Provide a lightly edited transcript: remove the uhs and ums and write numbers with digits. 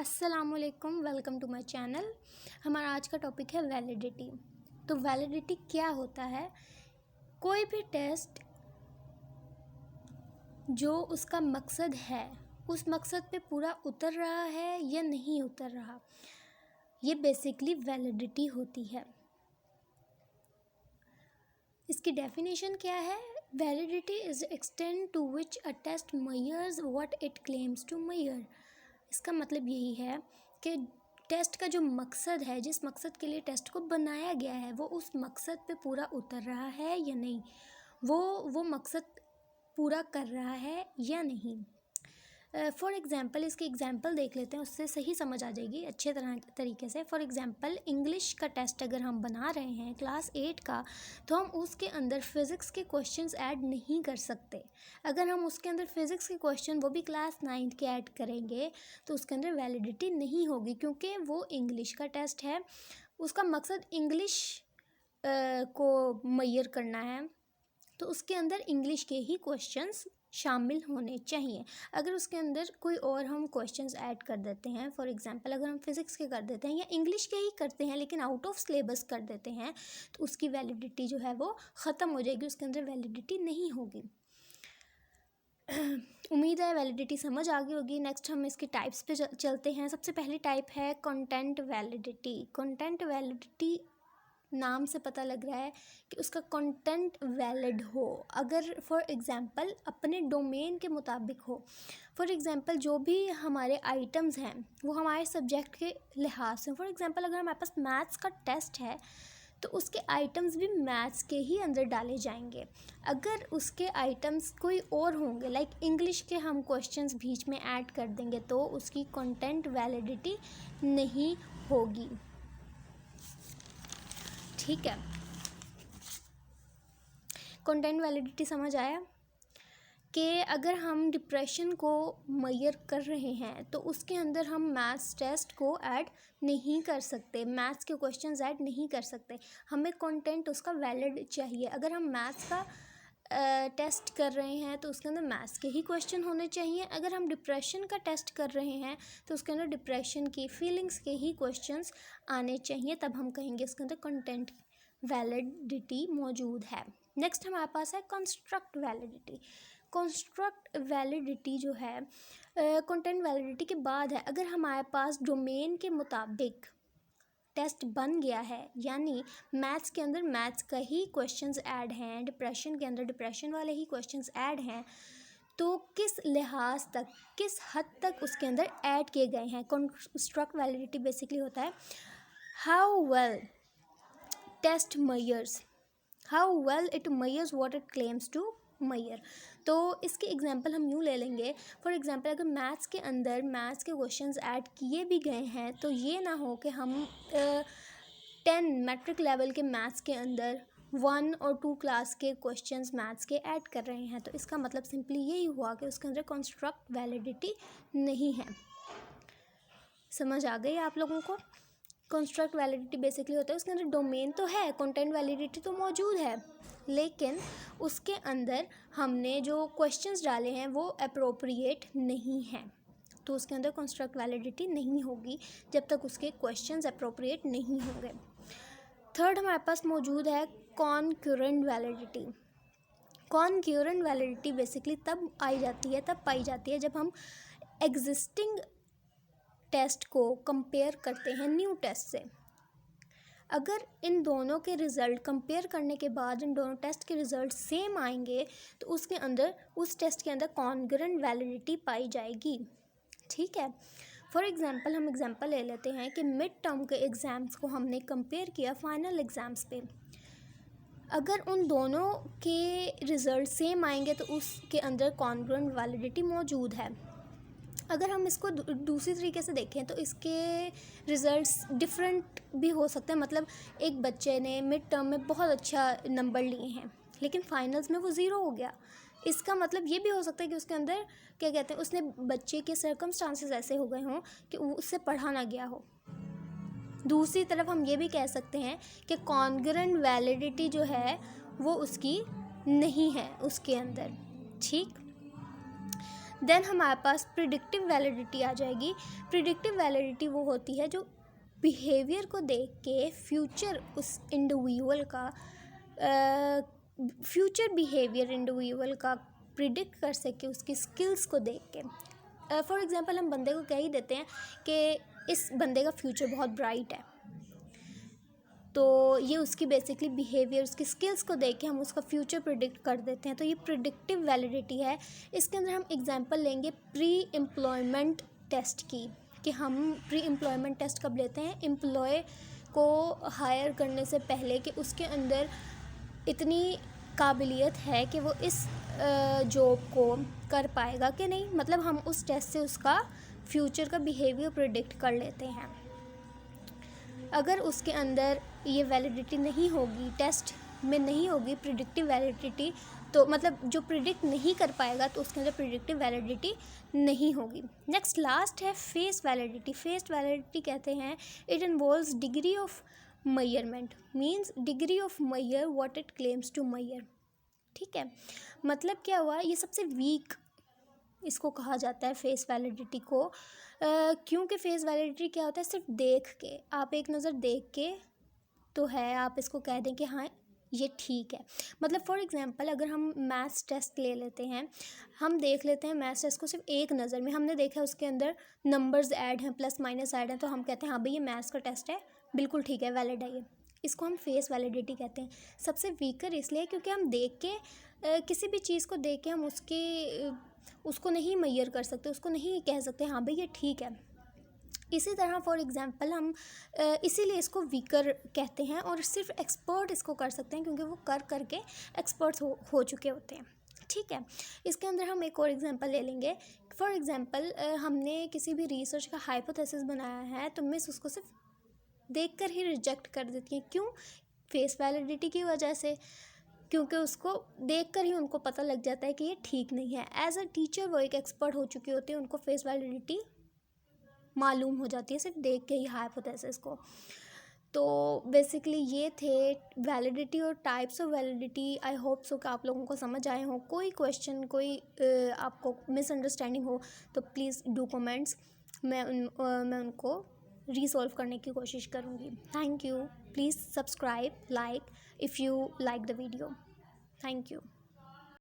अस्सलामुअलैकुम, welcome to my channel. हमारा आज का टॉपिक है वैलिडिटी। तो वैलिडिटी क्या होता है? कोई भी टेस्ट जो उसका मकसद है उस मकसद पे पूरा उतर रहा है या नहीं उतर रहा, ये बेसिकली वैलिडिटी होती है। इसकी डेफिनेशन क्या है? Validity is extend to which a test measures what it claims to measure. इसका मतलब यही है कि टेस्ट का जो मकसद है, जिस मकसद के लिए टेस्ट को बनाया गया है, वो उस मकसद पे पूरा उतर रहा है या नहीं, वो मकसद पूरा कर रहा है या नहीं। फॉर एग्ज़ाम्पल, इसकी एग्ज़ाम्पल देख लेते हैं, उससे सही समझ आ जाएगी अच्छे तरीके से। फॉर एग्ज़ाम्पल, इंग्लिश का टेस्ट अगर हम बना रहे हैं क्लास 8 का, तो हम उसके अंदर फ़िज़िक्स के क्वेश्चंस ऐड नहीं कर सकते। अगर हम उसके अंदर फ़िज़िक्स के क्वेश्चन वो भी क्लास 9 के ऐड करेंगे तो उसके अंदर वैलिडिटी नहीं होगी, क्योंकि वो इंग्लिश का टेस्ट है, उसका मकसद इंग्लिश को मेजर करना है, तो उसके अंदर इंग्लिश के ही क्वेश्चंस शामिल होने चाहिए। अगर उसके अंदर कोई और हम क्वेश्चंस ऐड कर देते हैं, फॉर एग्जांपल अगर हम फिज़िक्स के कर देते हैं या इंग्लिश के ही करते हैं लेकिन आउट ऑफ सिलेबस कर देते हैं, तो उसकी वैलिडिटी जो है वो ख़त्म हो जाएगी, उसके अंदर वैलिडिटी नहीं होगी। उम्मीद है वैलिडिटी समझ आ गई होगी। नेक्स्ट हम इसके टाइप्स पे चलते हैं। सबसे पहली टाइप है कंटेंट वैलिडिटी। कंटेंट वैलिडिटी नाम से पता लग रहा है कि उसका कंटेंट वैलिड हो, अगर फॉर एग्ज़ाम्पल अपने डोमेन के मुताबिक हो। फॉर एग्ज़ाम्पल, जो भी हमारे आइटम्स हैं वो हमारे सब्जेक्ट के लिहाज से। फॉर एग्ज़ाम्पल, अगर हमारे पास मैथ्स का टेस्ट है तो उसके आइटम्स भी मैथ्स के ही अंदर डाले जाएंगे। अगर उसके आइटम्स कोई और होंगे, लाइक इंग्लिश के हम क्वेश्चंस बीच में ऐड कर देंगे, तो उसकी कंटेंट वैलिडिटी नहीं होगी। ठीक है, कंटेंट वैलिडिटी समझ आया कि अगर हम डिप्रेशन को मेजर कर रहे हैं तो उसके अंदर हम मैथ्स टेस्ट को ऐड नहीं कर सकते, मैथ्स के क्वेश्चंस ऐड नहीं कर सकते, हमें कंटेंट उसका वैलिड चाहिए। अगर हम मैथ्स का टेस्ट कर रहे हैं तो उसके अंदर मैथ्स के ही क्वेश्चन होने चाहिए। अगर हम डिप्रेशन का टेस्ट कर रहे हैं तो उसके अंदर डिप्रेशन की फीलिंग्स के ही क्वेश्चंस आने चाहिए, तब हम कहेंगे इसके अंदर कंटेंट वैलिडिटी मौजूद है। नेक्स्ट हमारे पास है कंस्ट्रक्ट वैलिडिटी। कंस्ट्रक्ट वैलिडिटी जो है कंटेंट वैलिडिटी के बाद है। अगर हमारे पास डोमेन के मुताबिक टेस्ट बन गया है, यानी मैथ्स के अंदर मैथ्स का ही क्वेश्चंस ऐड हैं, डिप्रेशन के अंदर डिप्रेशन वाले ही क्वेश्चंस ऐड हैं, तो किस लिहाज तक, किस हद तक उसके अंदर ऐड किए गए हैं। कंस्ट्रक्ट वैलिडिटी बेसिकली होता है how well test measures, how well it measures what it claims to measure. तो इसके एग्जांपल हम यूँ ले लेंगे। फॉर एग्जांपल, अगर मैथ्स के अंदर मैथ्स के क्वेश्चंस ऐड किए भी गए हैं तो ये ना हो कि हम 10 मैट्रिक लेवल के मैथ्स के अंदर 1 और 2 क्लास के क्वेश्चंस मैथ्स के ऐड कर रहे हैं, तो इसका मतलब सिंपली यही हुआ कि उसके अंदर कंस्ट्रक्ट वैलिडिटी नहीं है। समझ आ गई आप लोगों को? कंस्ट्रक्ट वैलिडिटी बेसिकली होता है उसके अंदर डोमेन तो है, कंटेंट वैलिडिटी तो मौजूद है, लेकिन उसके अंदर हमने जो क्वेश्चंस डाले हैं वो अप्रोप्रिएट नहीं हैं, तो उसके अंदर कंस्ट्रक्ट वैलिडिटी नहीं होगी जब तक उसके क्वेश्चंस अप्रोप्रिएट नहीं होंगे। थर्ड हमारे पास मौजूद है कॉनकरेंट वैलिडिटी। कॉनकरेंट वैलिडिटी बेसिकली तब पाई जाती है जब हम एग्जिस्टिंग टेस्ट को कंपेयर करते हैं न्यू टेस्ट से। अगर इन दोनों के रिज़ल्ट कंपेयर करने के बाद इन दोनों टेस्ट के रिज़ल्ट सेम आएंगे तो उसके अंदर, उस टेस्ट के अंदर कॉन्ग्रुएंट वैलिडिटी पाई जाएगी। ठीक है, फॉर एग्जांपल हम एग्जांपल ले लेते हैं कि मिड टर्म के एग्ज़ाम्स को हमने कंपेयर किया फाइनल एग्ज़ाम्स पे। अगर उन दोनों के रिज़ल्ट सेम आएंगे तो उसके अंदर कॉन्ग्रुएंट वैलिडिटी मौजूद है। अगर हम इसको दूसरी तरीके से देखें तो इसके रिज़ल्ट्स डिफरेंट भी हो सकते हैं। मतलब एक बच्चे ने मिड टर्म में बहुत अच्छा नंबर लिए हैं लेकिन फाइनल्स में वो 0 हो गया, इसका मतलब ये भी हो सकता है कि उसके अंदर क्या कहते हैं, उसने बच्चे के सर्कमस्टांसेस ऐसे हो गए हों कि उससे पढ़ा ना गया हो। दूसरी तरफ हम ये भी कह सकते हैं कि कॉन्ग्रुएंट वैलिडिटी जो है वो उसकी नहीं है उसके अंदर। ठीक, देन हमारे पास प्रिडिक्टिव वैलिडिटी आ जाएगी। प्रिडिक्टिव वैलिडिटी वो होती है जो बिहेवियर को देख के फ्यूचर उस इंडिविजुअल का फ्यूचर बिहेवियर इंडिविजुअल का प्रिडिक्ट कर सके उसकी स्किल्स को देख के। फॉर एग्जांपल हम बंदे को कह ही देते हैं कि इस बंदे का फ्यूचर बहुत ब्राइट है, तो ये उसकी बेसिकली बिहेवियर, उसकी स्किल्स को देख के हम उसका फ्यूचर प्रिडिक्ट कर देते हैं, तो ये प्रिडिक्टिव वैलिडिटी है। इसके अंदर हम एग्जांपल लेंगे प्री एम्प्लॉयमेंट टेस्ट की, कि हम प्री एम्प्लॉयमेंट टेस्ट कब लेते हैं, एम्प्लॉय को हायर करने से पहले कि उसके अंदर इतनी काबिलियत है कि वो इस जॉब को कर पाएगा कि नहीं, मतलब हम उस टेस्ट से उसका फ्यूचर का बिहेवियर प्रिडिक्ट कर लेते हैं। अगर उसके अंदर ये वैलिडिटी नहीं होगी, टेस्ट में नहीं होगी प्रिडिक्टिव वैलिडिटी, तो मतलब जो प्रिडिक्ट नहीं कर पाएगा तो उसके अंदर प्रिडिक्टिव वैलिडिटी नहीं होगी। नेक्स्ट लास्ट है फेस वैलिडिटी। फेस वैलिडिटी कहते हैं it involves degree of measurement, means degree of measure what it claims to measure. ठीक है, मतलब क्या हुआ, ये सबसे वीक इसको कहा जाता है फेस वैलिडिटी को, क्योंकि फेस वैलिडिटी क्या होता है, सिर्फ देख के, आप एक नज़र देख के तो है, आप इसको कह दें कि हाँ ये ठीक है। मतलब फॉर एग्जांपल अगर हम मैथ्स टेस्ट ले लेते हैं, हम देख लेते हैं मैथ्स टेस्ट को सिर्फ एक नज़र में, हमने देखा है उसके अंदर नंबर्स ऐड हैं, प्लस माइनस ऐड हैं, तो हम कहते हैं हाँ भाई ये मैथ्स का टेस्ट है, बिल्कुल ठीक है, वैलिड है ये। इसको हम फेस वैलिडिटी कहते हैं। सबसे वीकर इसलिए क्योंकि हम देख के किसी भी चीज़ को देख के हम उसको नहीं मेजर कर सकते, उसको नहीं कह सकते हाँ भाई ये ठीक है। इसी तरह फॉर एग्जांपल हम इसीलिए इसको वीकर कहते हैं, और सिर्फ एक्सपर्ट इसको कर सकते हैं क्योंकि वो कर करके एक्सपर्ट्स हो चुके होते हैं। ठीक है, इसके अंदर हम एक और एग्जांपल ले लेंगे। फॉर एग्जांपल हमने किसी भी रिसर्च का हाइपोथेसिस बनाया है, तो मिस उसको सिर्फ देखकर ही रिजेक्ट कर देती हैं। क्यों? फेस वैलिडिटी की वजह से, क्योंकि उसको देखकर ही उनको पता लग जाता है कि ये ठीक नहीं है। एज अ टीचर वो एक एक्सपर्ट हो चुके होते हैं, उनको फेस वैलिडिटी मालूम हो जाती है सिर्फ देख के ही हाइपोथेसिस को। तो बेसिकली ये थे वैलिडिटी और types of validity. I hope so कि आप लोगों को समझ आए हों। कोई क्वेश्चन, कोई आपको मिसअंडरस्टैंडिंग हो तो प्लीज़ डू कमेंट्स, मैं उनको रिसॉल्व करने की कोशिश करूँगी। Thank you. Please subscribe, like if you like the video. Thank you.